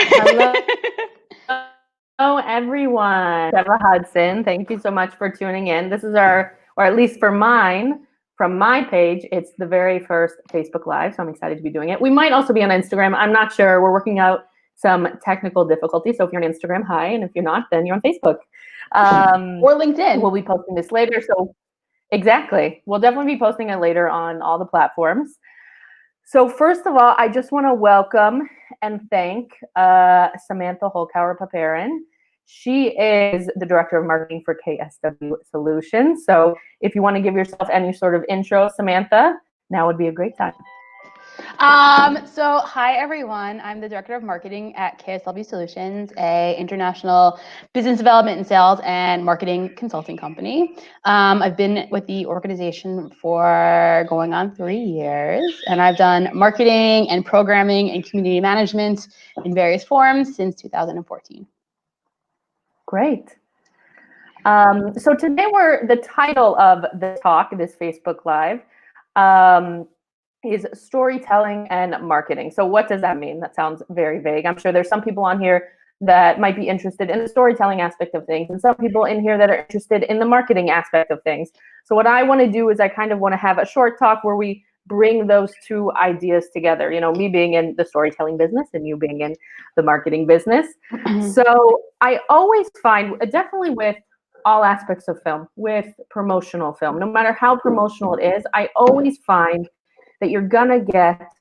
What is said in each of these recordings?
Hello, hello everyone. Trevor Hudson, thank you so much for tuning in. This is our, or at least for mine, from my page, it's the very first Facebook Live, so I'm excited to be doing it. We might also be on Instagram. I'm not sure. We're working out some technical difficulties. So if you're on Instagram, hi, and if you're not, then you're on Facebook. Or LinkedIn. We'll be posting this later. So exactly, we'll definitely be posting it later on all the platforms. So first of all, I just want to welcome and thank Samantha Hulkower Paperin. She is the Director of Marketing for KSW Solutions. So if you want to give yourself any sort of intro, Samantha, now would be a great time. So hi everyone, I'm the Director of Marketing at KSW Solutions, a international business development and sales and marketing consulting company. I've been with the organization for going on 3 years, and I've done marketing and programming and community management in various forms since 2014. Great. So today the title of the talk, this Facebook Live, is storytelling and marketing. So what does that mean? That sounds very vague. I'm sure there's some people on here that might be interested in the storytelling aspect of things, and some people in here that are interested in the marketing aspect of things. So what I want to do is I kind of want to have a short talk where we bring those two ideas together. You know, me being in the storytelling business and you being in the marketing business. So I always find, definitely with all aspects of film, with promotional film, no matter how promotional it is, I always find that you're gonna get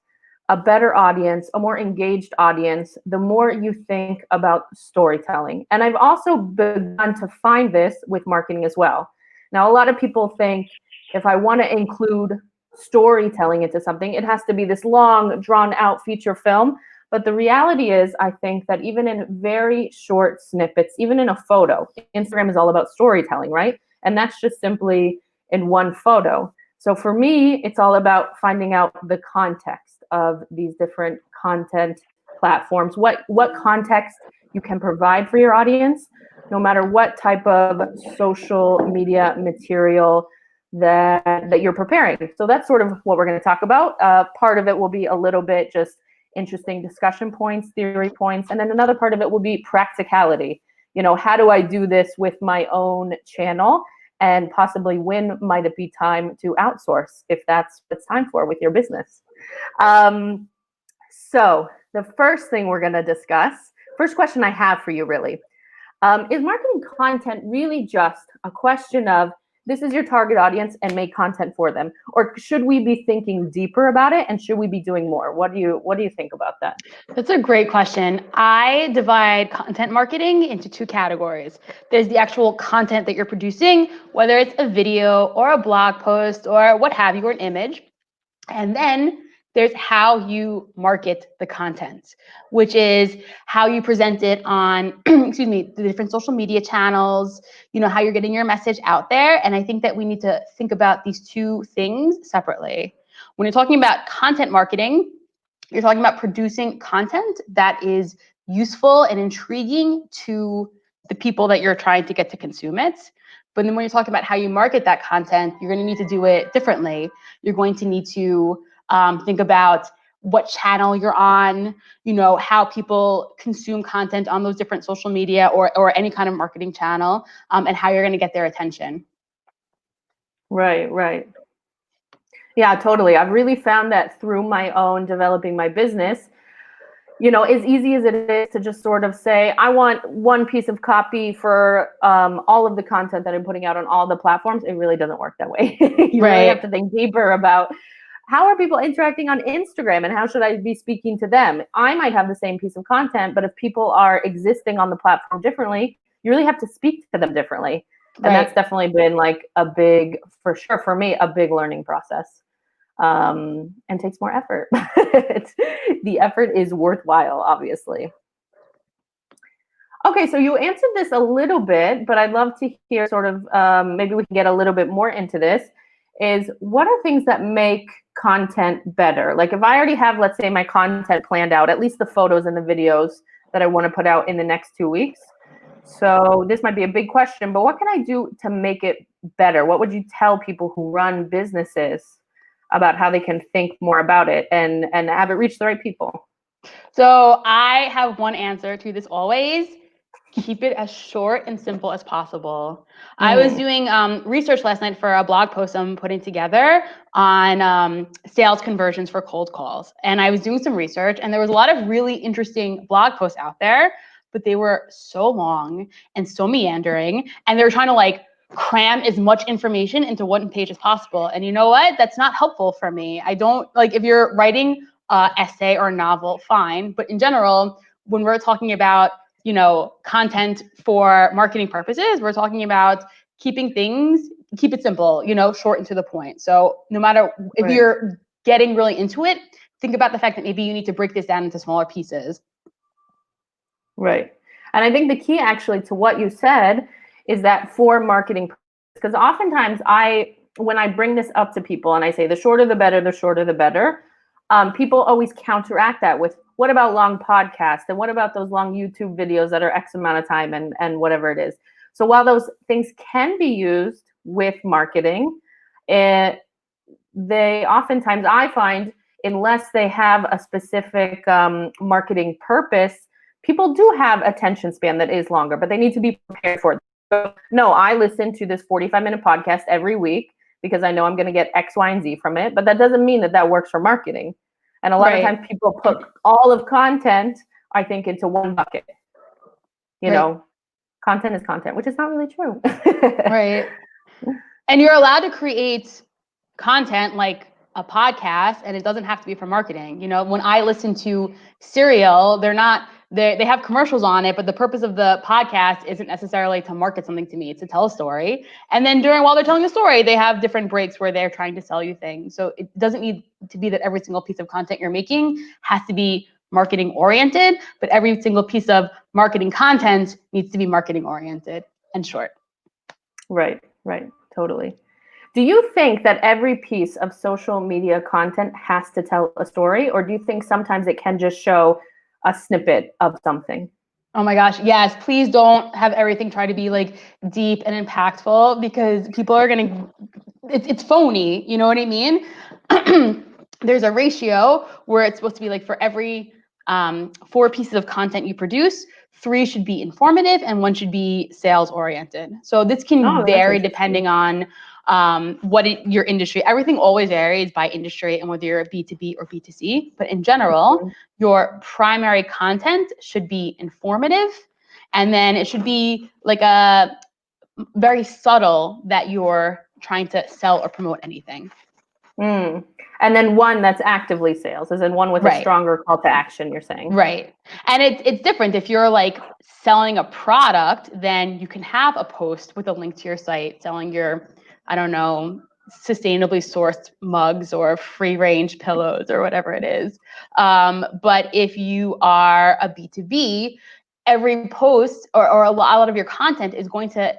a better audience, a more engaged audience, the more you think about storytelling. And I've also begun to find this with marketing as well. Now, a lot of people think if I want to include storytelling into something, it has to be this long, drawn out feature film. But the reality is, I think that even in very short snippets, even in a photo, Instagram is all about storytelling, right? And that's just simply in one photo. So for me, it's all about finding out the context of these different content platforms, what context you can provide for your audience, no matter what type of social media material that you're preparing. So that's sort of what we're going to talk about. Part of it will be a little bit just interesting discussion points, theory points, and then another part of it will be practicality. You know, how do I do this with my own channel? And possibly when might it be time to outsource if that's what it's time for with your business. So the first thing we're going to discuss, first question I have for you really, is marketing content really just a question of this is your target audience and make content for them? Or should we be thinking deeper about it, and should we be doing more? What do you think about that? That's a great question. I divide content marketing into 2 categories. There's the actual content that you're producing, whether it's a video or a blog post or what have you, or an image. And then there's how you market the content, which is how you present it on, excuse me, the different social media channels, you know, how you're getting your message out there. And I think that we need to think about these 2 things separately. When you're talking about content marketing, you're talking about producing content that is useful and intriguing to the people that you're trying to get to consume it. But then when you're talking about how you market that content, you're going to need to do it differently. You're going to need to think about what channel you're on, you know, how people consume content on those different social media or any kind of marketing channel, and how you're going to get their attention. Right. Yeah, totally. I've really found that through my own developing my business, you know, as easy as it is to just sort of say, I want one piece of copy for all of the content that I'm putting out on all the platforms, it really doesn't work that way. You really have to think deeper about how are people interacting on Instagram and how should I be speaking to them? I might have the same piece of content, but if people are existing on the platform differently, you really have to speak to them differently. And that's definitely been like a big, for sure, for me, a big learning process. And takes more effort. The effort is worthwhile, obviously. Okay, so you answered this a little bit, but I'd love to hear sort of, maybe we can get a little bit more into this, is what are things that make content better? Like if I already have, let's say, my content planned out, at least the photos and the videos that I want to put out in the next 2 weeks. So this might be a big question, but what can I do to make it better? What would you tell people who run businesses about how they can think more about it and have it reach the right people? So I have one answer to this always. Keep it as short and simple as possible. I was doing research last night for a blog post I'm putting together on sales conversions for cold calls. And I was doing some research, and there was a lot of really interesting blog posts out there, but they were so long and so meandering, and they were trying to like cram as much information into one page as possible. And you know what? That's not helpful for me. I don't like, if you're writing essay or novel, fine. But in general, when we're talking about, you know, content for marketing purposes, we're talking about keep it simple, you know, short and to the point. So no matter if you're getting really into it, think about the fact that maybe you need to break this down into smaller pieces. Right. And I think the key actually to what you said is that for marketing, because oftentimes when I bring this up to people and I say the shorter the better, people always counteract that with, what about long podcasts? And what about those long YouTube videos that are X amount of time and whatever it is? So while those things can be used with marketing, they oftentimes, I find, unless they have a specific marketing purpose, people do have attention span that is longer, but they need to be prepared for it. So, no, I listen to this 45-minute podcast every week because I know I'm going to get X, Y, and Z from it, but that doesn't mean that works for marketing. And a lot of times people put all of content, I think, into one bucket. You know, content is content, which is not really true. Right. And you're allowed to create content like a podcast, and it doesn't have to be for marketing. You know, when I listen to Serial, they have commercials on it, but the purpose of the podcast isn't necessarily to market something to me, it's to tell a story. And then while they're telling a story, they have different breaks where they're trying to sell you things. So it doesn't need to be that every single piece of content you're making has to be marketing oriented, but every single piece of marketing content needs to be marketing oriented and short. Right, totally. Do you think that every piece of social media content has to tell a story, or do you think sometimes it can just show a snippet of something? Oh my gosh, yes. Please don't have everything try to be like deep and impactful, because people are it's phony. You know what I mean? There's a ratio where it's supposed to be like for every 4 pieces of content you produce, 3 should be informative and 1 should be sales oriented. So this can vary depending on your industry. Everything always varies by industry and whether you're a B2B or B2C. But in general, your primary content should be informative, and then it should be like a very subtle that you're trying to sell or promote anything. And then one that's actively sales, as in one with a stronger call to action, you're saying. Right. And it's different. If you're like selling a product, then you can have a post with a link to your site selling your, I don't know, sustainably sourced mugs or free range pillows or whatever it is. But if you are a B2B, every post or a lot of your content is going to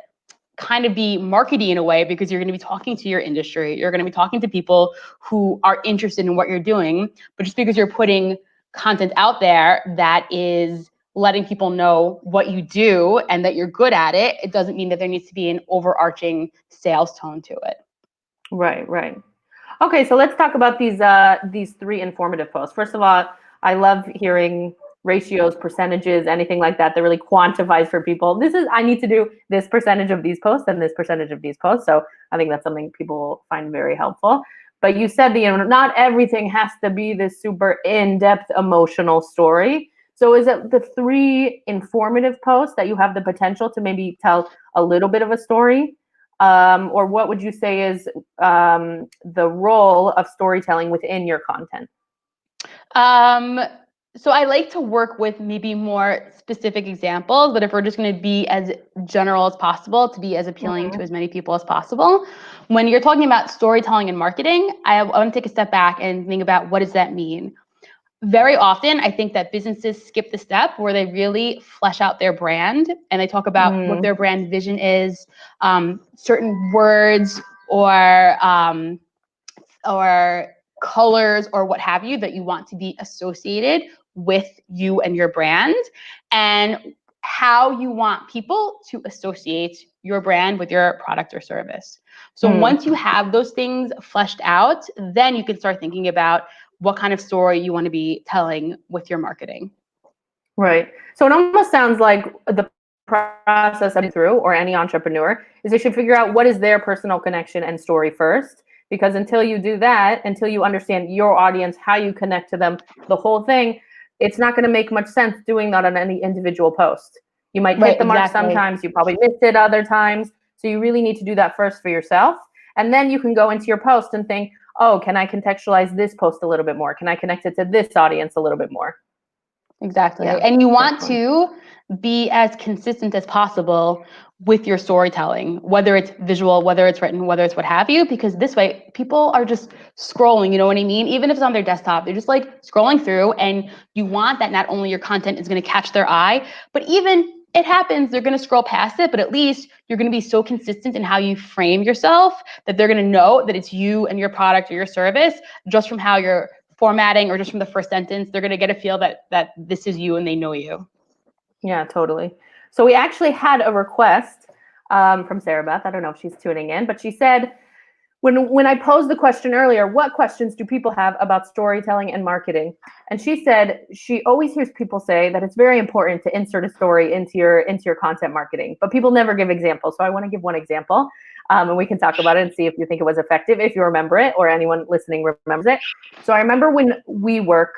kind of be markety in a way, because you're going to be talking to your industry. You're going to be talking to people who are interested in what you're doing. But just because you're putting content out there that is letting people know what you do and that you're good at it, it doesn't mean that there needs to be an overarching sales tone to it. Right. Okay, so let's talk about these 3 informative posts. First of all, I love hearing ratios, percentages, anything like that really quantifies for people. I need to do this percentage of these posts and this percentage of these posts. So I think that's something people find very helpful. But you said not everything has to be this super in-depth emotional story. So is it the 3 informative posts that you have the potential to maybe tell a little bit of a story? Or what would you say is the role of storytelling within your content? So I like to work with maybe more specific examples, but if we're just going to be as general as possible to be as appealing to as many people as possible, when you're talking about storytelling and marketing, I want to take a step back and think about, what does that mean? Very often, I think that businesses skip the step where they really flesh out their brand and they talk about what their brand vision is, certain words or colors or what have you that you want to be associated with you and your brand, and how you want people to associate your brand with your product or service. So once you have those things fleshed out, then you can start thinking about what kind of story you want to be telling with your marketing. Right. So it almost sounds like the process of through, or any entrepreneur, is they should figure out what is their personal connection and story first. Because until you do that, until you understand your audience, how you connect to them, the whole thing, it's not going to make much sense doing that on any individual post. You might hit the mark sometimes, you probably missed it other times. So you really need to do that first for yourself. And then you can go into your post and think, oh, can I contextualize this post a little bit more? Can I connect it to this audience a little bit more? Exactly. Yeah, and you want to be as consistent as possible with your storytelling, whether it's visual, whether it's written, whether it's what have you, because this way people are just scrolling, you know what I mean? Even if it's on their desktop, they're just like scrolling through, and you want that not only your content is going to catch their eye, but even it happens, they're going to scroll past it, but at least you're going to be so consistent in how you frame yourself that they're going to know that it's you and your product or your service just from how you're formatting, or just from the first sentence. They're going to get a feel that this is you and they know you. Yeah, totally. So we actually had a request from Sarah Beth. I don't know if she's tuning in, but she said, when I posed the question earlier, what questions do people have about storytelling and marketing? And she said she always hears people say that it's very important to insert a story into your content marketing, but people never give examples. So I want to give one example, and we can talk about it and see if you think it was effective, if you remember it, or anyone listening remembers it. So I remember when WeWork,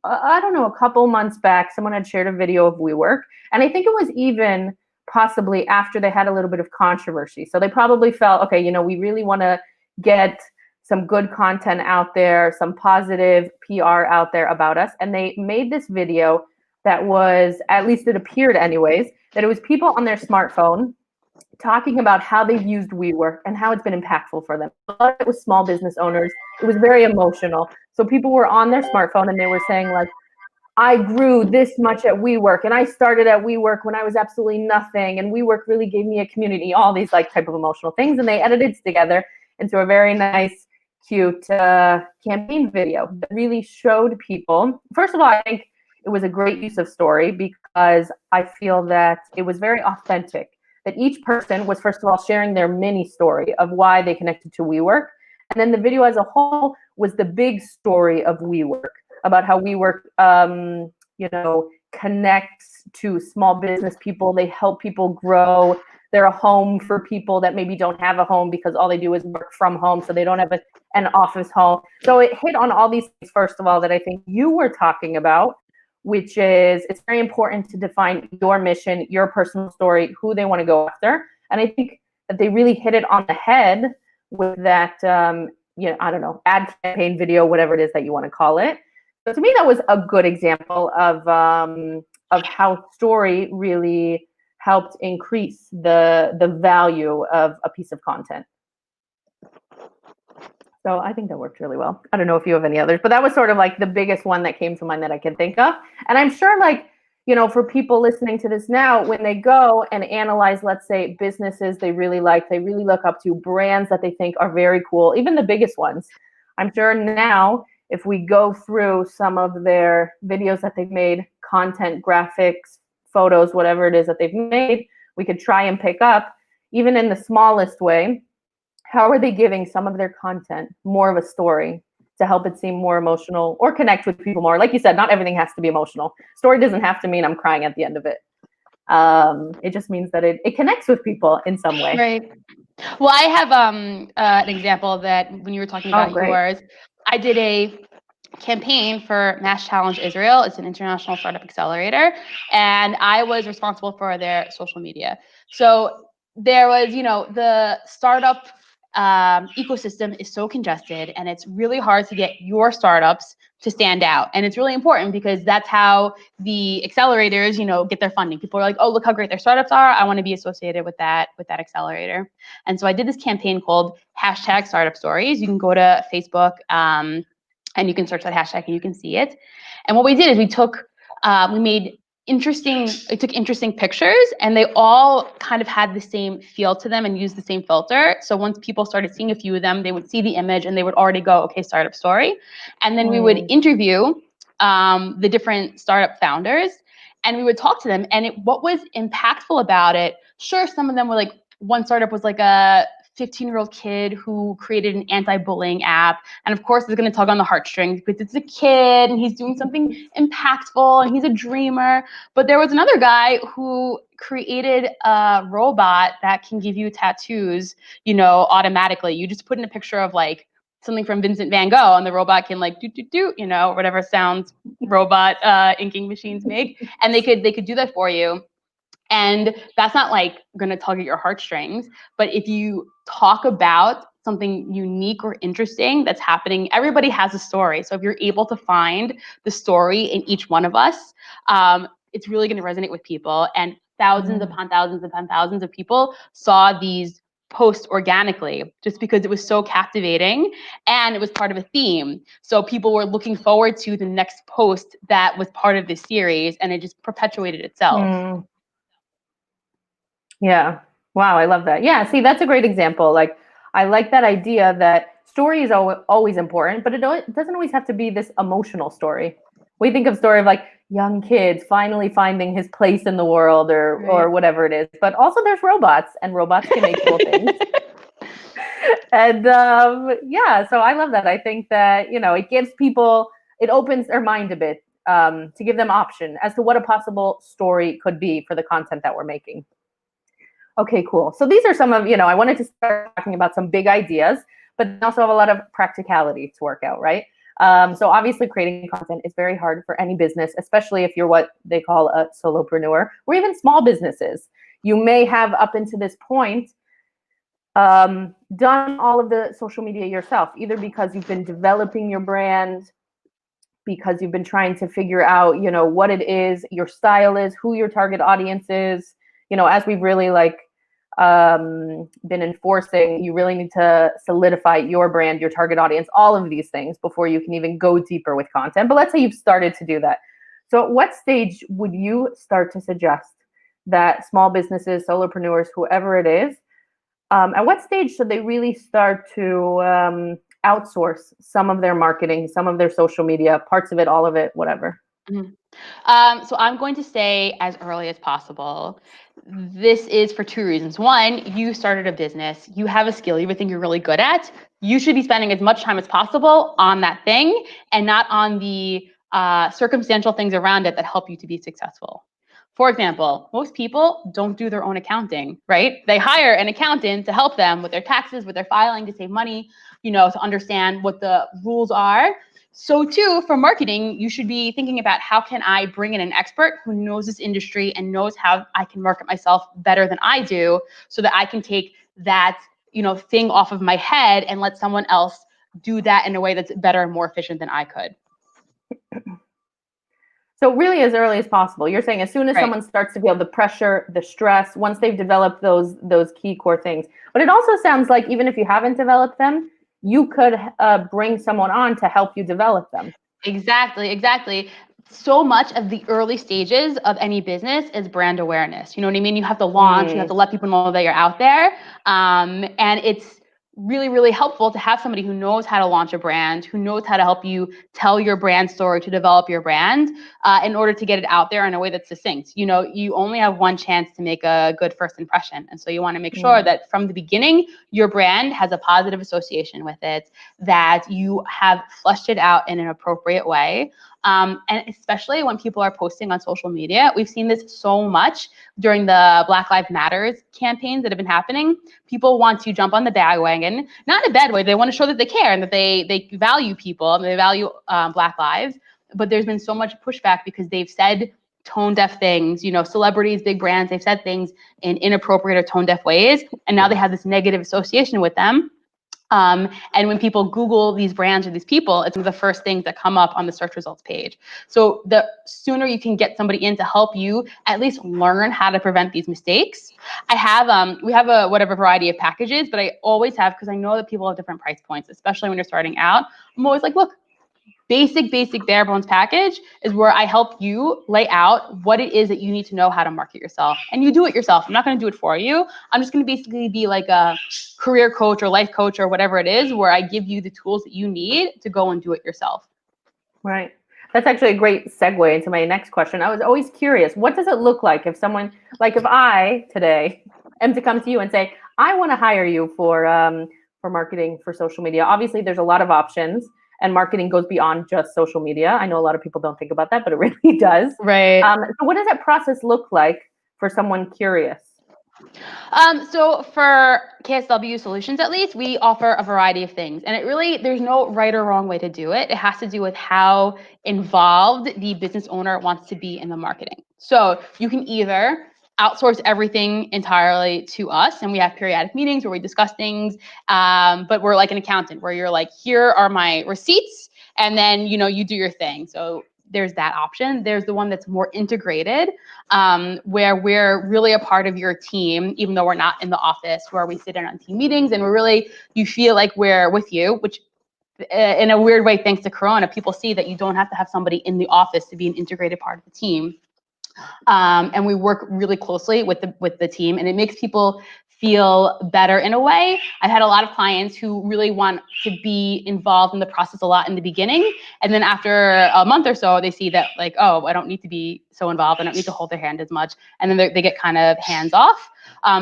I don't know, a couple months back, someone had shared a video of WeWork, and I think it was even possibly after they had a little bit of controversy. So they probably felt, okay, we really want to get some good content out there, some positive PR out there about us. And they made this video that was, at least it appeared anyways, that it was people on their smartphone talking about how they've used WeWork and how it's been impactful for them. It was small business owners. It was very emotional. So people were on their smartphone and they were saying like, I grew this much at WeWork, and I started at WeWork when I was absolutely nothing, and WeWork really gave me a community, all these like type of emotional things. And they edited it together into a very nice, cute campaign video that really showed people. First of all, I think it was a great use of story because I feel that it was very authentic, that each person was, first of all, sharing their mini story of why they connected to WeWork. And then the video as a whole was the big story of WeWork, about how WeWork, connects to small business people. They help people grow. They're a home for people that maybe don't have a home because all they do is work from home, so they don't have an office home. So it hit on all these things, first of all, that I think you were talking about, which is it's very important to define your mission, your personal story, who they want to go after. And I think that they really hit it on the head with that, ad campaign video, whatever it is that you want to call it. So to me, that was a good example of how story really helped increase the value of a piece of content. So I think that worked really well. I don't know if you have any others, but that was sort of like the biggest one that came to mind that I can think of. And I'm sure for people listening to this now, when they go and analyze, let's say, businesses they really like, they really look up to, brands that they think are very cool, even the biggest ones, I'm sure now, if we go through some of their videos that they've made, content, graphics, photos, whatever it is that they've made, we could try and pick up, even in the smallest way, how are they giving some of their content more of a story to help it seem more emotional or connect with people more? Like you said, not everything has to be emotional. Story doesn't have to mean I'm crying at the end of it. It just means that it connects with people in some way. Right. Well, I have an example that when you were talking about yours, I did a campaign for Mass Challenge Israel. It's an international startup accelerator, and I was responsible for their social media. So there was, the startup ecosystem is so congested, and it's really hard to get your startups to stand out. And it's really important because that's how the accelerators, get their funding. People are like, oh, look how great their startups are. I want to be associated with that accelerator. And so I did this campaign called #StartupStories. You can go to Facebook and you can search that hashtag and you can see it. And what we did is we took interesting pictures, and they all kind of had the same feel to them and used the same filter. So once people started seeing a few of them, they would see the image and they would already go, okay, startup story. And then we would interview the different startup founders, and we would talk to them. And what was impactful about it, sure, some of them were like, one startup was like a 15-year-old kid who created an anti-bullying app. And of course, it's going to tug on the heartstrings because it's a kid and he's doing something impactful and he's a dreamer. But there was another guy who created a robot that can give you tattoos, automatically. You just put in a picture of like something from Vincent van Gogh and the robot can like do, whatever sounds robot inking machines make. And they could do that for you. And that's not like going to tug at your heartstrings. But if you talk about something unique or interesting that's happening, everybody has a story. So if you're able to find the story in each one of us, it's really going to resonate with people. And thousands upon thousands upon thousands of people saw these posts organically just because it was so captivating and it was part of a theme. So people were looking forward to the next post that was part of this series, and it just perpetuated itself. Yeah. Wow, I love that. Yeah, see, that's a great example. Like, I like that idea that story is always important, but it doesn't always have to be this emotional story. We think of story of like young kids finally finding his place in the world or whatever it is. But also there's robots, and robots can make cool things. And yeah, so I love that. I think that, it gives people, it opens their mind a bit to give them option as to what a possible story could be for the content that we're making. Okay, cool. So these are some of, I wanted to start talking about some big ideas, but also have a lot of practicality to work out, right? So obviously creating content is very hard for any business, especially if you're what they call a solopreneur or even small businesses. You may have up until this point done all of the social media yourself, either because you've been developing your brand, because you've been trying to figure out, what it is, your style is, who your target audience is. As we've really been enforcing, you really need to solidify your brand, your target audience, all of these things before you can even go deeper with content. But let's say you've started to do that. So at what stage would you start to suggest that small businesses, solopreneurs, whoever it is, at what stage should they really start to outsource some of their marketing, some of their social media, parts of it, all of it, whatever? So I'm going to say as early as possible. This is for two reasons. One, you started a business, you have a skill, you have a thing you're really good at. You should be spending as much time as possible on that thing and not on the circumstantial things around it that help you to be successful. For example, most people don't do their own accounting, right? They hire an accountant to help them with their taxes, with their filing, to save money, to understand what the rules are. So too, for marketing, you should be thinking about how can I bring in an expert who knows this industry and knows how I can market myself better than I do, so that I can take that, thing off of my head and let someone else do that in a way that's better and more efficient than I could. So really as early as possible. You're saying as soon as someone starts to feel the pressure, the stress, once they've developed those key core things. But it also sounds like even if you haven't developed them, you could bring someone on to help you develop them. Exactly. So much of the early stages of any business is brand awareness. You know what I mean? You have to launch, you have to let people know that you're out there. And it's really, really helpful to have somebody who knows how to launch a brand, who knows how to help you tell your brand story, to develop your brand in order to get it out there in a way that's succinct. You only have one chance to make a good first impression. And so you want to make sure that from the beginning, your brand has a positive association with it, that you have fleshed it out in an appropriate way. And especially when people are posting on social media, we've seen this so much during the Black Lives Matters campaigns that have been happening. People want to jump on the bandwagon, not in a bad way. They want to show that they care and that they value people and they value Black lives. But there's been so much pushback because they've said tone deaf things, celebrities, big brands, they've said things in inappropriate or tone deaf ways. And now they have this negative association with them. And when people Google these brands or these people, it's one of the first things that come up on the search results page. So the sooner you can get somebody in to help you at least learn how to prevent these mistakes. We have a whatever variety of packages, but I always have, because I know that people have different price points, especially when you're starting out. I'm always like, look, basic bare bones package is where I help you lay out what it is that you need to know how to market yourself. And you do it yourself. I'm not going to do it for you. I'm just going to basically be like a career coach or life coach or whatever it is, where I give you the tools that you need to go and do it yourself. Right. That's actually a great segue into my next question. I was always curious, what does it look like if someone, like if I today am to come to you and say, I want to hire you for marketing for social media. Obviously, there's a lot of options, and marketing goes beyond just social media. I know a lot of people don't think about that, but it really does. Right. So, what does that process look like for someone curious? So for KSW Solutions, at least, we offer a variety of things. And there's no right or wrong way to do it. It has to do with how involved the business owner wants to be in the marketing. So you can either outsource everything entirely to us, and we have periodic meetings where we discuss things. But we're like an accountant where you're like, here are my receipts, and then, you do your thing. So there's that option. There's the one that's more integrated, where we're really a part of your team, even though we're not in the office, where we sit in on team meetings and you feel like we're with you, which in a weird way, thanks to Corona, people see that you don't have to have somebody in the office to be an integrated part of the team. And we work really closely with the team, and it makes people feel better in a way. I've had a lot of clients who really want to be involved in the process a lot in the beginning, and then after a month or so, they see that like, oh, I don't need to be so involved. I don't need to hold their hand as much, and then they get kind of hands off.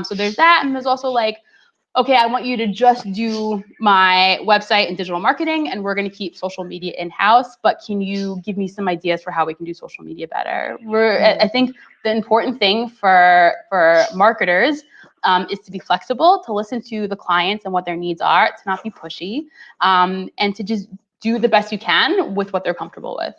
So there's that, and there's also like, okay, I want you to just do my website and digital marketing, and we're going to keep social media in-house, but can you give me some ideas for how we can do social media better? I think the important thing for marketers is to be flexible, to listen to the clients and what their needs are, to not be pushy, and to just do the best you can with what they're comfortable with.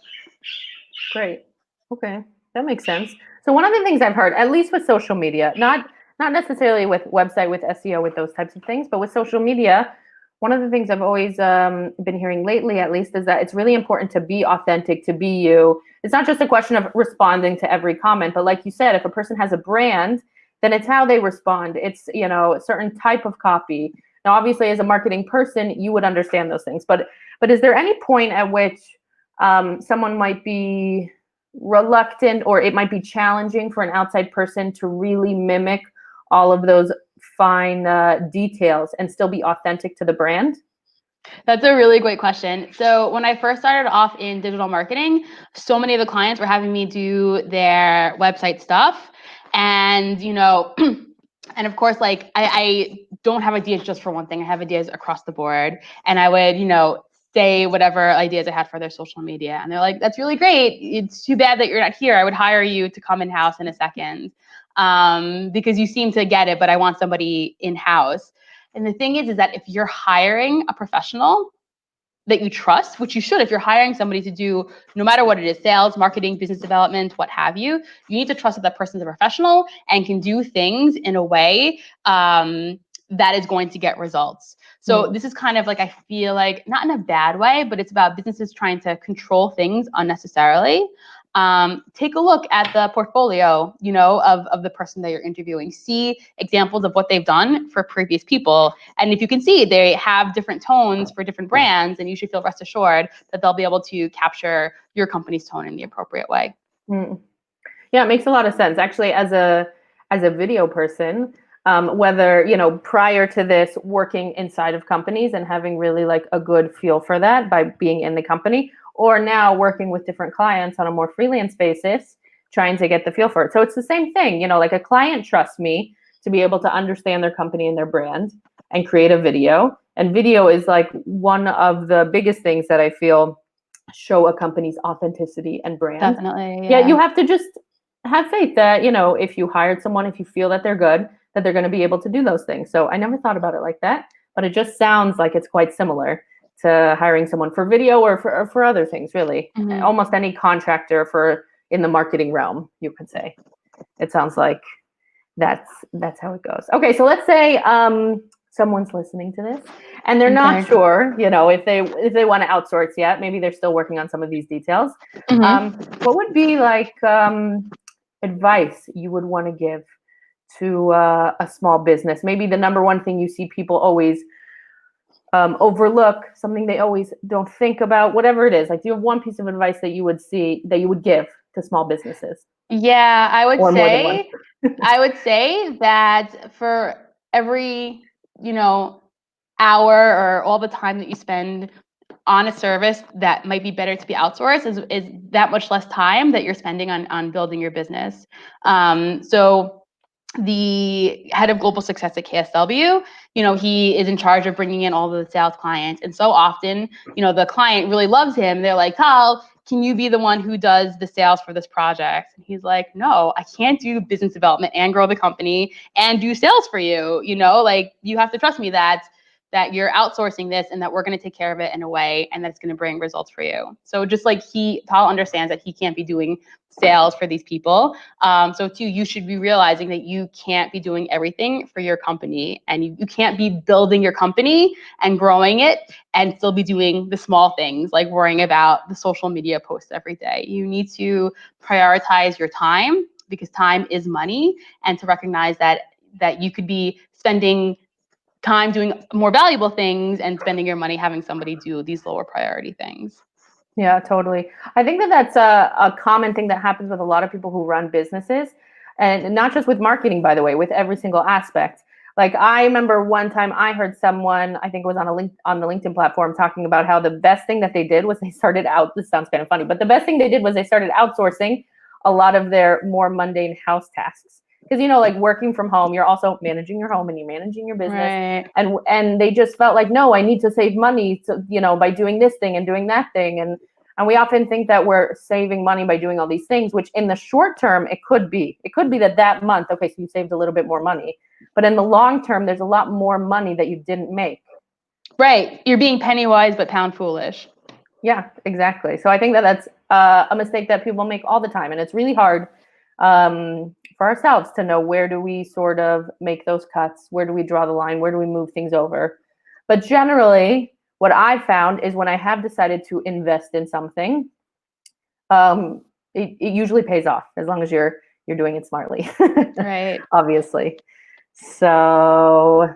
Great. Okay, that makes sense. So one of the things I've heard, at least with social media, not necessarily with website, with SEO, with those types of things, but with social media, one of the things I've always been hearing lately, at least, is that it's really important to be authentic, to be you. It's not just a question of responding to every comment, but like you said, if a person has a brand, then it's how they respond. It's, a certain type of copy. Now, obviously, as a marketing person, you would understand those things, but is there any point at which someone might be reluctant, or it might be challenging for an outside person to really mimic all of those fine details and still be authentic to the brand? That's a really great question. So when I first started off in digital marketing, so many of the clients were having me do their website stuff. And, and of course, like I don't have ideas just for one thing. I have ideas across the board. And I would, say whatever ideas I had for their social media. And they're like, that's really great. It's too bad that you're not here. I would hire you to come in-house in a second, because you seem to get it, but I want somebody in-house. And the thing is that if you're hiring a professional that you trust, which you should, if you're hiring somebody to do no matter what it is, sales, marketing, business development, what have you, you need to trust that that person's a professional and can do things in a way that is going to get results. So this is kind of like, I feel like, not in a bad way, but it's about businesses trying to control things unnecessarily. Take a look at the portfolio, of the person that you're interviewing. See examples of what they've done for previous people. And if you can see they have different tones for different brands, then you should feel rest assured that they'll be able to capture your company's tone in the appropriate way. Yeah, it makes a lot of sense. Actually, as a video person, whether, prior to this, working inside of companies and having really like a good feel for that by being in the company, or now working with different clients on a more freelance basis, trying to get the feel for it. So it's the same thing, like a client trusts me to be able to understand their company and their brand and create a video. And video is like one of the biggest things that I feel show a company's authenticity and brand. Definitely. Yeah, you have to just have faith that, if you hired someone, if you feel that they're good, that they're going to be able to do those things. So I never thought about it like that, but it just sounds like it's quite similar to hiring someone for video or for other things, really. Almost any contractor in the marketing realm, you could say. It sounds like that's how it goes. Okay, so let's say someone's listening to this and they're not sure, if they want to outsource yet. Maybe they're still working on some of these details. What would be like advice you would want to give to a small business? Maybe the number one thing you see people always overlook, something they always don't think about, whatever it is. Like, do you have one piece of advice that you would give to small businesses? Yeah, I would say that for every, hour or all the time that you spend on a service that might be better to be outsourced is that much less time that you're spending on building your business. So the head of global success at KSW. He is in charge of bringing in all the sales clients. And so often, the client really loves him. They're like, Tal, can you be the one who does the sales for this project? And he's like, no, I can't do business development and grow the company and do sales for you. Like, you have to trust me that you're outsourcing this and that we're going to take care of it in a way and that's going to bring results for you. So just like Tal understands that he can't be doing sales for these people. So too, you should be realizing that you can't be doing everything for your company, and you can't be building your company and growing it and still be doing the small things like worrying about the social media posts every day. You need to prioritize your time, because time is money, and to recognize that you could be spending time doing more valuable things and spending your money having somebody do these lower priority things. Yeah, totally. I think that that's a common thing that happens with a lot of people who run businesses, and not just with marketing, by the way, with every single aspect. Like, I remember one time I heard someone, I think it was on the LinkedIn platform, talking about how the best thing that they did was they started out, this sounds kind of funny, but the best thing they did was they started outsourcing a lot of their more mundane house tasks. Because, like working from home, you're also managing your home and you're managing your business. Right. And they just felt like, no, I need to save money by doing this thing and doing that thing. And we often think that we're saving money by doing all these things, which in the short term, it could be. It could be that month, okay, so you saved a little bit more money. But in the long term, there's a lot more money that you didn't make. Right. You're being penny wise, but pound foolish. Yeah, exactly. So I think that that's a mistake that people make all the time. And it's really hard for ourselves to know, where do we sort of make those cuts? Where do we draw the line? Where do we move things over? But generally, what I've found is when I have decided to invest in something, it usually pays off, as long as you're doing it smartly. Right. Obviously. So,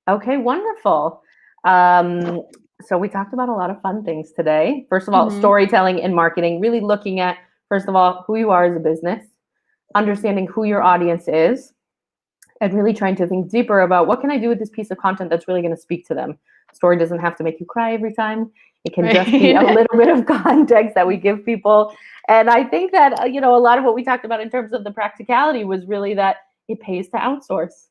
okay, wonderful. So we talked about a lot of fun things today. First of all, storytelling and marketing, really looking at, first of all, who you are as a business, understanding who your audience is, and really trying to think deeper about, what can I do with this piece of content that's really going to speak to them? Story doesn't have to make you cry every time. It can just be a little bit of context that we give people. And I think that, a lot of what we talked about in terms of the practicality was really that it pays to outsource,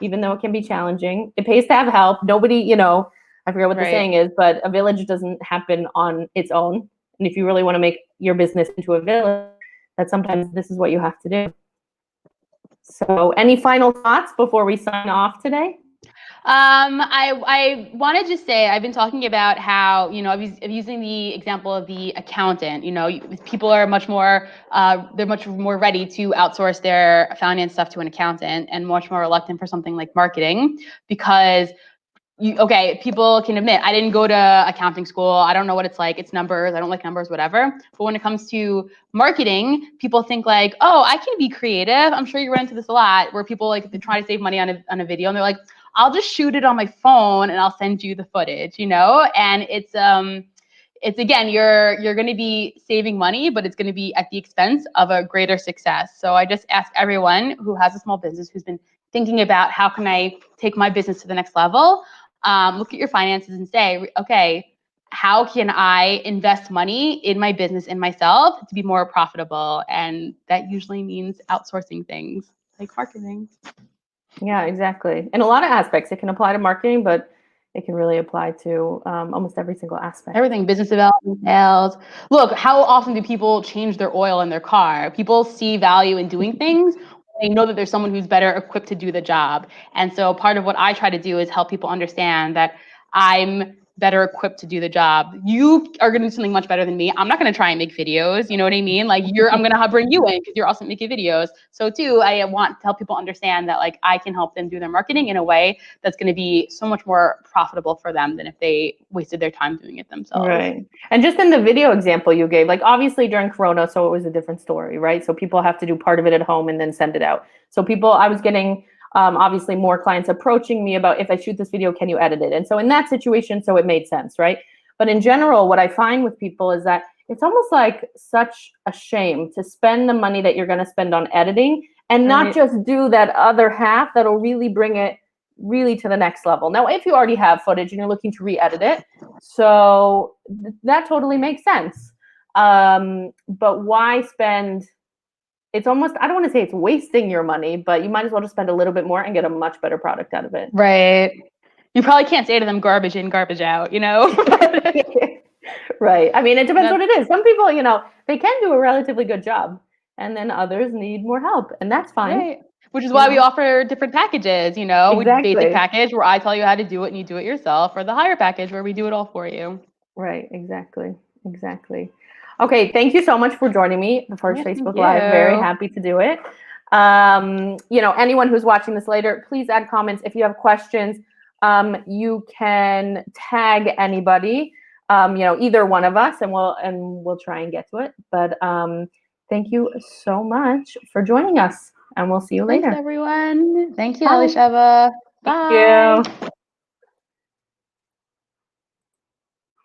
even though it can be challenging. It pays to have help. Nobody, I forget what the saying is, but a village doesn't happen on its own. And if you really want to make your business into a village, that sometimes this is what you have to do. So any final thoughts before we sign off today? I want to just say, I've been talking about how, I'm using the example of the accountant. People are much more, they're much more ready to outsource their finance stuff to an accountant, and much more reluctant for something like marketing, because people can admit, I didn't go to accounting school. I don't know what it's like. It's numbers. I don't like numbers, whatever. But when it comes to marketing, people think like, oh, I can be creative. I'm sure you run into this a lot, where people they try to save money on a video, and they're like, I'll just shoot it on my phone and I'll send you the footage, And it's again, you're going to be saving money, but it's going to be at the expense of a greater success. So I just ask everyone who has a small business, who's been thinking about, how can I take my business to the next level? Look at your finances and say, okay, how can I invest money in my business, in myself, to be more profitable? And that usually means outsourcing things like marketing. Yeah, exactly. In a lot of aspects, it can apply to marketing, but it can really apply to almost every single aspect. Everything, business development, sales. Look, how often do people change their oil in their car? People see value in doing things. They know that there's someone who's better equipped to do the job. And so part of what I try to do is help people understand that I'm better equipped to do the job. You are going to do something much better than me. I'm not going to try and make videos. You know what I mean? Like I'm going to bring you in because you're also making videos. So too, I want to help people understand that I can help them do their marketing in a way that's going to be so much more profitable for them than if they wasted their time doing it themselves. Right. And just in the video example you gave, obviously during Corona, so it was a different story, right? So people have to do part of it at home and then send it out. So I was getting obviously more clients approaching me about, if I shoot this video, can you edit it? And so in that situation, so it made sense, right? But in general, what I find with people is that it's almost like such a shame to spend the money that you're going to spend on editing and not just do that other half that'll really bring it really to the next level. Now, if you already have footage and you're looking to re-edit it, so that totally makes sense. But why spend it's almost, I don't want to say it's wasting your money, but you might as well just spend a little bit more and get a much better product out of it. Right. You probably can't say to them garbage in, garbage out, you know? Right. I mean, it depends what it is. Some people, they can do a relatively good job, and then others need more help, and that's fine. Right. Which is why we offer different packages, Exactly. Basic package where I tell you how to do it and you do it yourself, or the higher package where we do it all for you. Right. Exactly. Okay. Thank you so much for joining me. The first Facebook Live. Very happy to do it. Anyone who's watching this later, please add comments. If you have questions, you can tag anybody, either one of us, and we'll try and get to it. But thank you so much for joining us, and we'll see you later. Thanks, everyone. Thank you, Elisheva. Bye. Thank you.